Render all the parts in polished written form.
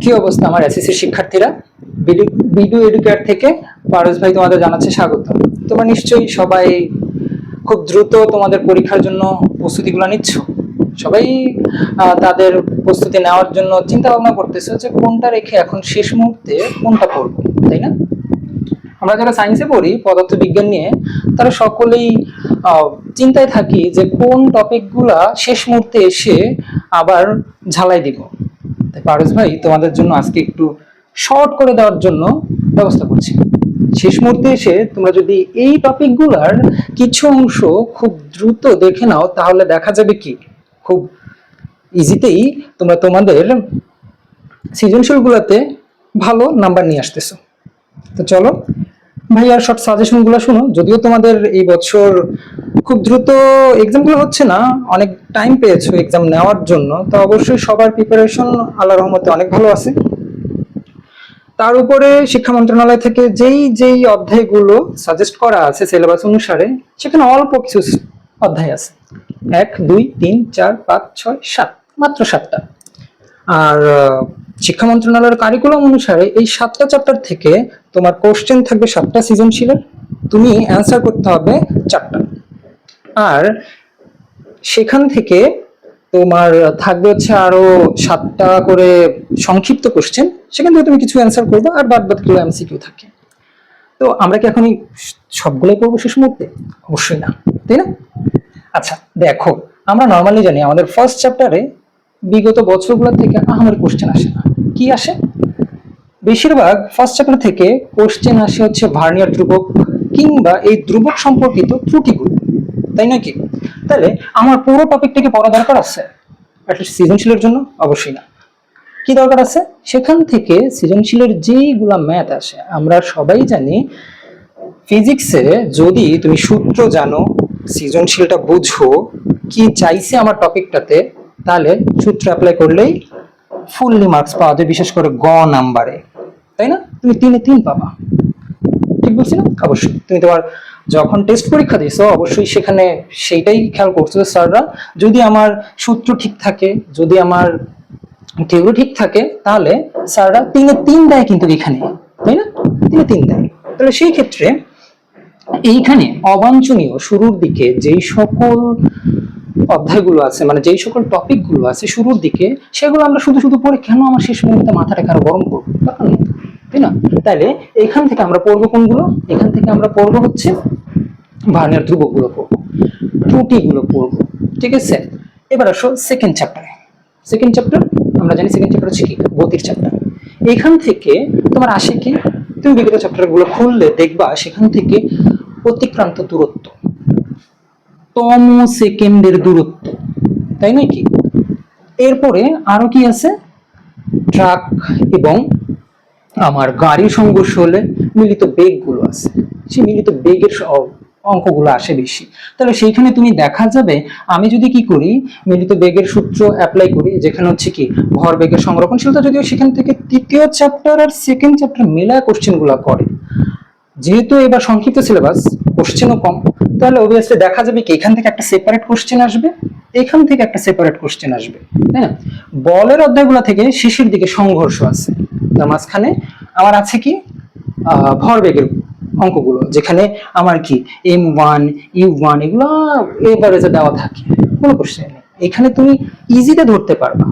কি অবস্থা আমার এসএসসি শিক্ষার্থীরা? ভিডিও এডুকেয়ার থেকে পারস ভাই তোমাদের জানাচ্ছে স্বাগত। তোমরা নিশ্চয়ই সবাই খুব দ্রুত তোমাদের পরীক্ষার জন্য প্রস্তুতিগুলো নিচ্ছ। সবাই তাদের প্রস্তুতি নেওয়ার জন্য চিন্তা ভাবনা করতেছে যে কোনটা রেখে এখন শেষ মুহূর্তে কোনটা পড়বো, তাই না? আমরা যারা সায়েন্সে পড়ি পদার্থবিজ্ঞান নিয়ে, তারা সকলেই চিন্তায় থাকি যে কোন টপিকগুলা শেষ মুহূর্তে এসে আবার ঝালাই দিব। তাই পারস ভাই তোমাদের জন্য আজকে একটু শর্ট করে দেওয়ার জন্য ব্যবস্থা করছি। শেষ মুহূর্তে এসে তোমরা যদি এই টপিকগুলার কিছু অংশ খুব দ্রুত দেখে নাও, তাহলে দেখা যাবে কি খুব ইজিতেই তোমরা তোমাদের সৃজনশীলগুলোতে ভালো নাম্বার নিয়ে আসতেছো। তো চলো ভাইয়ার শর্ট সাজেশনগুলো শুনো। যদিও তোমাদের এই বছর খুব দ্রুত এক্সামগুলো হচ্ছে না, অনেক টাইম পেয়েছো এক্সাম নেওয়ার জন্য, তো অবশ্যই সবার প্রিপারেশন আল্লাহর রহমতে অনেক ভালো আছে। তার উপরে শিক্ষা মন্ত্রণালয় থেকে যেই অধ্যায়গুলো সাজেস্ট করা আছে সিলেবাস অনুসারে, সেখানে অল্প কিছু অধ্যায় আছে, 1, 2, 3, 4, 5, 6, 7, মাত্র 7টা। আর শিক্ষা মন্ত্রণালয়ের কারিকুলাম অনুসারে এই 7টা চ্যাপ্টার থেকে তোমার কোশ্চেন থাকবে 7টা সৃজনশীলের, তুমি অ্যান্সার করতে হবে 4টা। আর সেখান থেকে তোমার থাকবে হচ্ছে আরো 7টা করে সংক্ষিপ্ত কোশ্চেন, সেখান থেকে তুমি কিছু অ্যান্সার করবে, আর বাদ বাকিগুলো এমসিকিউ থাকে। তো আমরা কি এখন সবগুলোই পড়বো শেষ মুহূর্তে? অবশ্যই না, তাই না? আচ্ছা দেখো, আমরা নর্মালি জানি আমাদের ফার্স্ট চ্যাপ্টারে বিগত বছরগুলো থেকে আমার কোশ্চেন আসে না। কি আসে? বেশিরভাগ ফার্স্ট চ্যাপ্টার থেকে কোশ্চেন আসে হচ্ছে ভার্নিয়ার ধ্রুবক কিংবা এই ধ্রুবক সম্পর্কিত ত্রুটিগুলো, তাই নাকি? তাহলে আমার পুরো টপিকটাকে পড়া দরকার আছে অ্যাটলিস্ট সৃজনশীলের জন্য? অবশ্যই না। কি দরকার আছে? সেখান থেকে সৃজনশীলের যেইগুলা ম্যাথ আসে, আমরা সবাই জানি ফিজিক্সে যদি তুমি সূত্র জানো, সৃজনশীলটা বুঝো কি চাইছে আমার টপিকটাতে, তাহলে সূত্র অ্যাপ্লাই করলেই ফুললি মার্কস পাওয়া যায়, বিশেষ করে গ নাম্বারে, তাই না? তুমি 3-এ 3 পাবা। ঠিক বলছি না? অবশ্যই তুমি তোমার যখন টেস্ট পরীক্ষা দিয়েছো অবশ্যই সেখানে সেইটাই খেয়াল করছো স্যাররা, যদি আমার সূত্র ঠিক থাকে, যদি আমার থিওরি ঠিক থাকে, তাহলে স্যাররা 3-এ 3 দেয় কিন্তু এখানে, তাই না? 3-এ 3 দেয়। তাহলে সেই ক্ষেত্রে এইখানে অবাঞ্ছনীয় শুরুর দিকে যেই সকল অধ্যায়গুলো আছে, মানে যেই সকল টপিকগুলো আছে শুরুর দিকে, সেগুলো আমরা শুধু শুধু পড়ে কেন আমার শেষ মুহূর্তে মাথাটাকে আরো গরম করবো? দরকার নেই, তাই না? তাইলে এখান থেকে আমরা পড়বো কোনগুলো? এখান থেকে আমরা পড়বো হচ্ছে ভার্নিয়ার ধ্রুবকগুলো পড়বো, ত্রুটিগুলো পড়বো, ঠিক আছে? এবার আসো সেকেন্ড চ্যাপ্টারে। সেকেন্ড চ্যাপ্টার আমরা জানি সেকেন্ড চ্যাপ্টার হচ্ছে কি? গতির চ্যাপ্টার। এখান থেকে তোমার আসে কি? তুমি বিগত চ্যাপ্টারগুলো খুললে দেখবা সেখান থেকে অতিক্রান্ত দূরত্ব, তম সেকেন্ডের দূরত্ব, তাই নাকি? এরপরে আরো কি আছে? ট্রাক এবং আমার গাড়ির সংঘর্ষ হলে মিলিত বেগগুলো আছে, সেই মিলিত বেগের অঙ্কগুলো আসে বেশি। তাহলে সেইখানে তুমি দেখা যাবে আমি যদি কি করি, মিলিত বেগের সূত্র অ্যাপ্লাই করি, যেখানে হচ্ছে কি ভর বেগের সংরক্ষণশীলতা, যদিও সেখান থেকে তৃতীয় চ্যাপ্টার আর সেকেন্ড চ্যাপ্টার মেলায় কোশ্চেনগুলো করে, যেহেতু এবার সংক্ষিপ্ত সিলেবাস, কোশ্চেনও কম, তাহলে অবভিয়াসলি দেখা যাবে কি এখান থেকে একটা সেপারেট কোশ্চেন আসবে, এখান থেকে একটা সেপারেট কোশ্চেন আসবে, তাই না? বলের অধ্যায়গুলো থেকে শেষের দিকে সংঘর্ষ আছে, তার মাঝখানে আমার আছে কি ভরবেগের অঙ্কগুলো, যেখানে আমার কি M1 U1 এগুলো এভারেজে দেওয়া থাকে, কোনো কোশ্চেন নেই। এখানে তুমি ইজিতে ধরতে পারবা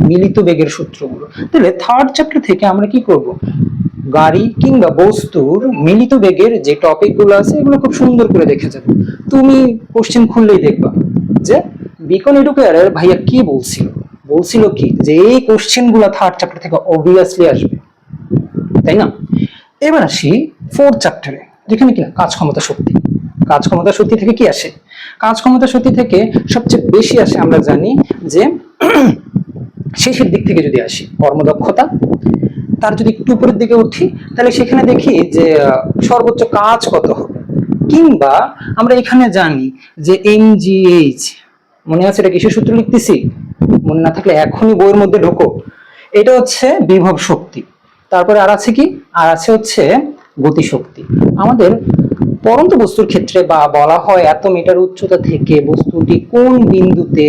মিলিত বেগের সূত্রগুলো। তাহলে থার্ড চ্যাপ্টার থেকে আমরা কি করব? গাড়ি কিংবা বস্তুর মিলিত বেগের যে টপিকগুলো আছে এগুলো খুব সুন্দর করে দেখে যাবে। তুমি কোশ্চেন খুললেই দেখবা যে বিকন এডুকেয়ারের ভাইয়া কি বলছিল কি যে এই কোশ্চেনগুলো থার্ড চ্যাপ্টার থেকে অবভিয়াসলি আসবে, তাই না? এবার আসি ফোর্থ চ্যাপ্টারে, যেখানে কিনা কাজ ক্ষমতা শক্তি। কাজ ক্ষমতা শক্তি থেকে কি আসে? কাজ ক্ষমতা শক্তি থেকে সবচেয়ে বেশি আসে আমরা জানি যে শেষের দিক থেকে যদি আসি কর্মদক্ষতা, তার যদি একটু উপরের দিকে উঠি তাহলে সেখানে দেখি যে সর্বোচ্চ কাজ কত হবে, কিংবা আমরা এখানে জানি যে MGH, মনে আছে এটা কিসের সূত্র লিখতেছি? মনে না থাকলে এখনই বইয়ের মধ্যে ঢোকো, এটা হচ্ছে বিভব শক্তি। তারপরে আর আছে কি? আর আছে হচ্ছে গতিশক্তি। আমাদের পরন্ত বস্তুর ক্ষেত্রে বা বলা হয় এত মিটার উচ্চতা থেকে বস্তুটি কোন বিন্দুতে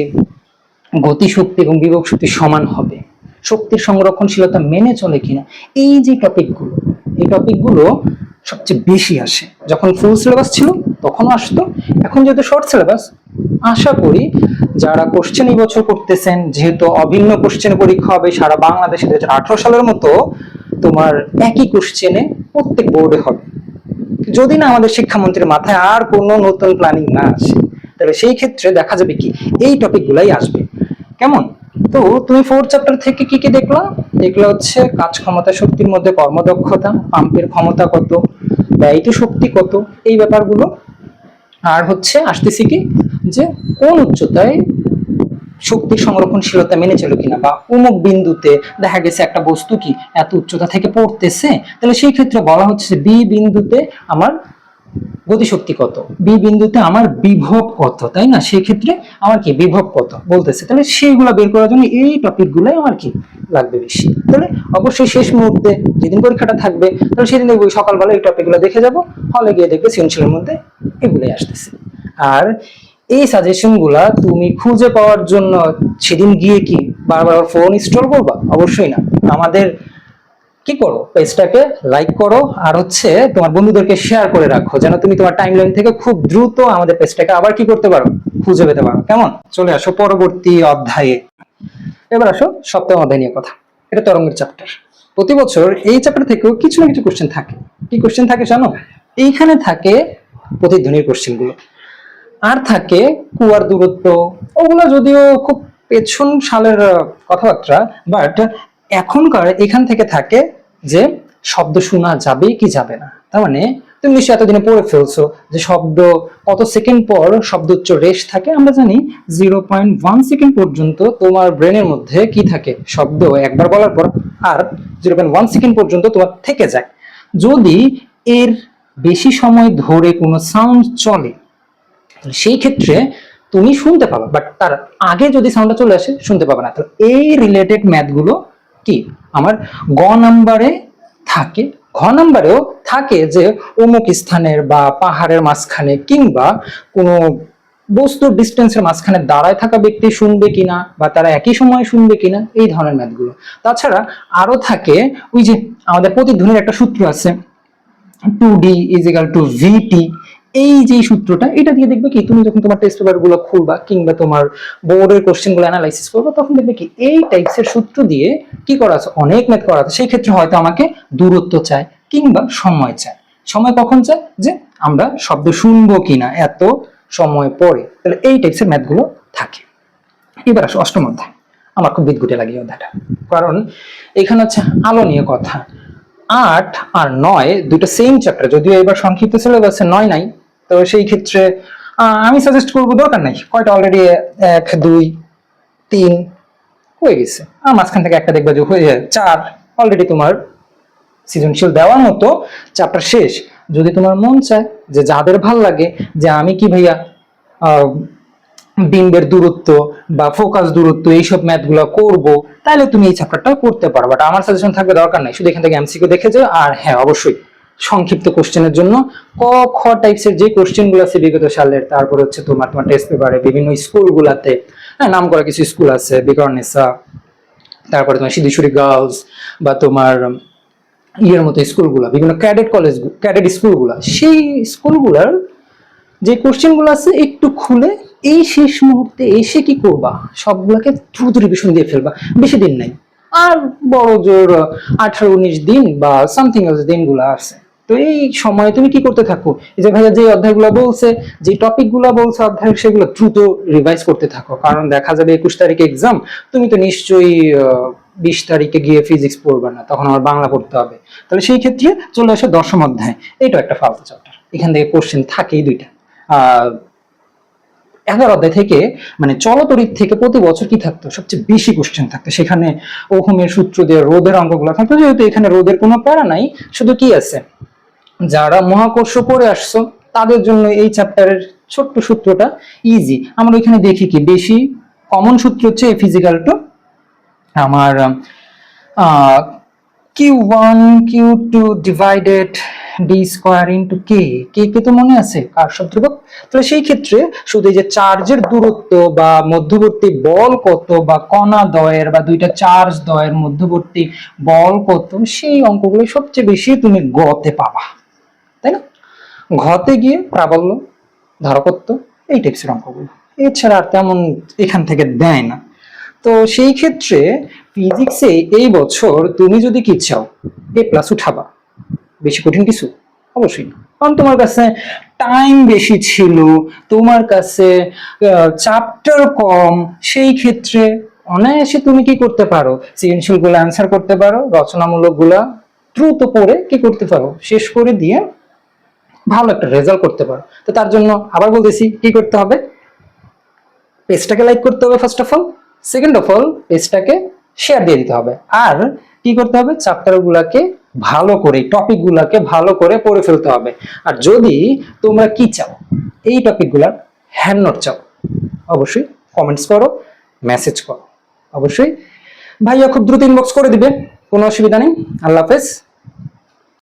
গতিশক্তি এবং বিভব শক্তি সমান হবে, শক্তির সংরক্ষণশীলতা মেনে চলে কিনা, এই যে টপিকগুলো, এই টপিকগুলো সবচেয়ে বেশি আসে। যখন ফুল সিলেবাস ছিল তখনও আসতো, এখন যেহেতু শর্ট সিলেবাস, আশা করি যারা কোশ্চেন এই বছর করতেছেন, যেহেতু অভিন্ন কোশ্চেন পরীক্ষা হবে সারা বাংলাদেশে 2018 সালের মতো, তোমার একই কোশ্চেনে প্রত্যেক বোর্ডে হবে, যদি না আমাদের শিক্ষামন্ত্রীর মাথায় আর কোনো নতুন প্ল্যানিং না আসে, তাহলে সেই ক্ষেত্রে দেখা যাবে কি এই টপিকগুলাই আসবে। কেমন? তো তুমি 4 চ্যাপ্টার থেকে কি কি দেখলা? দেখলা হচ্ছে কাজ ক্ষমতা শক্তির মধ্যে কর্মদক্ষতা, পাম্পের ক্ষমতা কত, ব্যয়িত শক্তি কত, এই ব্যাপারগুলো। আর হচ্ছে আসতেছি কি যে কোন উচ্চতায় শক্তির সংরক্ষণশীলতা মেনে চলো কিনা, বা অমুক বিন্দুতে দেখা গেছে একটা বস্তু কি এত উচ্চতা থেকে পড়তেছে, তাহলে সেই ক্ষেত্রে বলা হচ্ছে বি বিন্দুতে আমার গতিশক্তি কত, বি বিন্দুতে আমার বিভব কত, তাই না? সেই ক্ষেত্রে আমার কি বিভব কত বলতেছে, তাহলে সেইগুলো বের করার জন্য এই টপিকগুলোই আমার কি লাগবে বেশি। তাহলে অবশ্যই শেষ মুহূর্তে যেদিন পরীক্ষাটা থাকবে, তাহলে সেদিন দেখবো সকালবেলা এই টপিকগুলো দেখে যাব, হলে গিয়ে দেখবে সৃজনশীলের মধ্যে এগুলোই আসতেছে। আর এই সাজেশন গুলা তুমি খুঁজে পাওয়ার জন্য সেদিন গিয়ে কি বারবার ফোন ইনস্টল করবা? অবশ্যই না। আমাদের কি করো, পেজটাকে লাইক করো, আর হচ্ছে তোমার বন্ধুদেরকে শেয়ার করে রাখো, যেন তুমি তোমার টাইমলাইন থেকে খুব দ্রুত আমাদের পেজটাকে আবার কি করতে পারো, খুঁজে পেতে পারো। কেমন? চলে আসো পরবর্তী অধ্যায়ে। এবার আসো সপ্তম অধ্যায় নিয়ে কথা। এটা তরঙ্গের চ্যাপ্টার। প্রতি বছর এই চ্যাপ্টার থেকেও কিছু না কিছু কোশ্চেন থাকে। কি কোশ্চেন থাকে জানো? এইখানে থাকে প্রতিধ্বনির কোশ্চেন গুলো, আর থাকে কুয়ার দূরত্ব। ওগুলো যদিও খুব পেছন সালের কথাবার্তা, বাট এখনকার এখান থেকে থাকে যে শব্দ শোনা যাবে কি যাবে না। তার মানে তুমি নিশ্চয়ই এতদিনে পড়ে ফেলছো যে শব্দ কত সেকেন্ড পর শব্দ উচ্চ রেশ থাকে। আমরা জানি 0.1 সেকেন্ড পর্যন্ত তোমার ব্রেনের মধ্যে কি থাকে, শব্দ একবার বলার পর আর 0.1 সেকেন্ড পর্যন্ত তোমার থেকে যায়। যদি এর বেশি সময় ধরে কোনো সাউন্ড চলে, সেই ক্ষেত্রে তুমি শুনতে পাবা, বাট তার আগে যদি সাউন্ডটা চলে আসে শুনতে পাবে না। তো এই রিলেটেড ম্যাথ গুলো কি আমার গ নাম্বারে থাকে। ঘ নাম্বারেও থাকে যে অমুক স্থানের বা পাহাড়ের মাঝখানে কিংবা কোনো বস্তুর ডিস্টেন্সের মাঝখানে দাঁড়ায় থাকা ব্যক্তি শুনবে কিনা, বা তারা একই সময় শুনবে কিনা, এই ধরনের ম্যাথগুলো। তাছাড়া আরো থাকে ওই যে আমাদের প্রতিধ্বনির একটা সূত্র আছে, 2D ইজ ইকুয়াল টু ভিটি। এই যে সূত্রটা, এটা দিয়ে দেখবে কি তুমি যখন তোমার টেস্ট পেপার গুলো খুলবা কিংবা তোমার বোর্ডের কোশ্চেন গুলো অ্যানালাইসিস করবে, তখন দেখবে কি এই টাইপসের সূত্র দিয়ে কি করা আছে, অনেক ম্যাথ করা আছে। সেই ক্ষেত্রে হয়তো আমাকে দূরত্ব চাই কিংবা সময় চাই। সময় কখন চাই, যে আমরা শব্দ শুনবো কিনা এত সময় পরে, তাহলে এই টাইপসের ম্যাথ গুলো থাকে। এবার আসো অষ্টম অধ্যায়। আমার খুব বিদঘুটে লাগে এই অধ্যায়টা, কারণ এখানে হচ্ছে আলো নিয়ে কথা। 8 আর 9 দুটো সেম চ্যাপ্টার, যদিও এবার সংক্ষিপ্ত সিলেবাসে 9 নাই। তো সেই ক্ষেত্রে আমি সাজেস্ট করবো দরকার নাই, কয়টা অলরেডি 1 2 3 হয়ে গেছে, আর মাঝখান থেকে একটা দেখবা যে হয়ে যায় 4, অলরেডি তোমার সৃজনশীল দেওয়ার মতো চ্যাপ্টার শেষ। যদি তোমার মন চায় যে যাদের ভাল লাগে যে আমি কি ভাইয়া বিম্বের দূরত্ব বা ফোকাস দূরত্ব এইসব ম্যাথ গুলো করবো, তাহলে তুমি এই চ্যাপ্টারটা করতে পারো। বাট আমার সাজেশন থাকবে দরকার নাই, শুধু এখান থেকে এমসিকিউ দেখে যাও। আর হ্যাঁ, অবশ্যই সংক্ষিপ্ত কোশ্চেনের জন্য ক খ টাইপসের যে কোশ্চেন গুলো আছে বিগত সালের, তারপর হচ্ছে তোমার তোমার টেস্ট পেপারে বিভিন্ন স্কুল গুলাতে, হ্যাঁ নাম করা কিছু স্কুল আছে, বিকর্নেসা, তারপরে তোমার সিদ্ধেশ্বরী গার্লস, বা তোমার ইয়ের মতো স্কুলগুলা, বিভিন্ন ক্যাডেট কলেজ, ক্যাডেট স্কুলগুলা, সেই স্কুলগুলার যে কোশ্চেন গুলো আছে একটু খুলে এই শেষ মুহূর্তে এসে কি করবা, সবগুলাকে দ্রুত রিভিশন দিয়ে ফেলবা। বেশি দিন নাই, আর বড় জোর 18-19 দিন বা সামথিং এলস দিনগুলো আছে। তো এই সময় তুমি কি করতে থাকো, এই যে ভাইয়া যে অধ্যায়গুলো বলছে, যে টপিক গুলো বলছে অধ্যায়, সেগুলো দ্রুত রিভাইজ করতে থাকো। কারণ দেখা যাবে 21 তারিখে এক্সাম, তুমি তো নিশ্চয়ই 20 তারিখে গিয়ে ফিজিক্স পড়বে না, তখন আমার বাংলা পড়তে হবে। তাহলে সেই ক্ষেত্রে চলে আসে দশম অধ্যায়। এইটা একটা ফালতু চ্যাপ্টার, এখান থেকে কোশ্চেন থাকেই দুইটা। 11 অধ্যায় থেকে মানে চলতরিৎ থেকে প্রতি বছর কি থাকতো, সবচেয়ে বেশি কোশ্চেন থাকতো। সেখানে ওহমের সূত্র দিয়ে রোদের অঙ্কগুলো থাকতো। যেহেতু এখানে রোদের কোনো প্যারা নাই, শুধু কি আছে, যারা মহাকর্ষ করে আসছো তাদের জন্য এই চ্যাপ্টারের ছোট্ট সূত্রটা ইজি। আমরা এখানে দেখি কি বেশি কমন সূত্র হচ্ছে ফিজিক্যাল টু আমার Q1 Q2 divided d square into k, k k তো মনে আছে কার্শফ ধ্রুবক। তাহলে সেই ক্ষেত্রে শুধু এই যে চার্জের দূরত্ব বা মধ্যবর্তী বল কত বা কণা দ্বয়ের বা দুইটা চার্জ দ্বয়ের মধ্যবর্তী বল কত, সেই অঙ্কগুলো সবচেয়ে বেশি তুমি গতে পাবা, তাই না? ঘতে গিয়ে প্রাবল্য, ধারকত্ব, এই টাইপসের অঙ্কগুলো, এছাড়া আর তেমন এখান থেকে দেয় না। তো সেই ক্ষেত্রে ফিজিক্সে এই বছর তুমি যদি কি চাও এ প্লাস উঠাবা, বেশি কঠিন কিছু অবশ্যই না, কারণ তোমার কাছে টাইম বেশি ছিল, তোমার কাছে চ্যাপ্টার কম, সেই ক্ষেত্রে অনায়াসে তুমি কি করতে পারো, সৃজনশীল গুলো অ্যান্সার করতে পারো, রচনামূলক গুলা দ্রুত পড়ে কি করতে পারো, শেষ করে দিয়ে ভালো একটা রেজাল্ট করতে পারো। তো তার জন্য আবার বলতেছি কি করতে হবে, পেজটাকে লাইক করতে হবে first of all, second of all পেজটাকে শেয়ার দিয়ে দিতে হবে, আর কি করতে হবে, চ্যাপ্টার গুলাকে ভালো করে, টপিক গুলাকে ভালো করে পড়ে ফেলতে হবে। আর যদি তোমরা কি চাও, এই টপিক গুলার হ্যান্ড নোট চাও, অবশ্যই কমেন্টস করো, মেসেজ করো, অবশ্যই ভাইয়া খুব দ্রুত ইনবক্স করে দিবে, কোনো অসুবিধা নেই। আল্লাহ হাফেজ।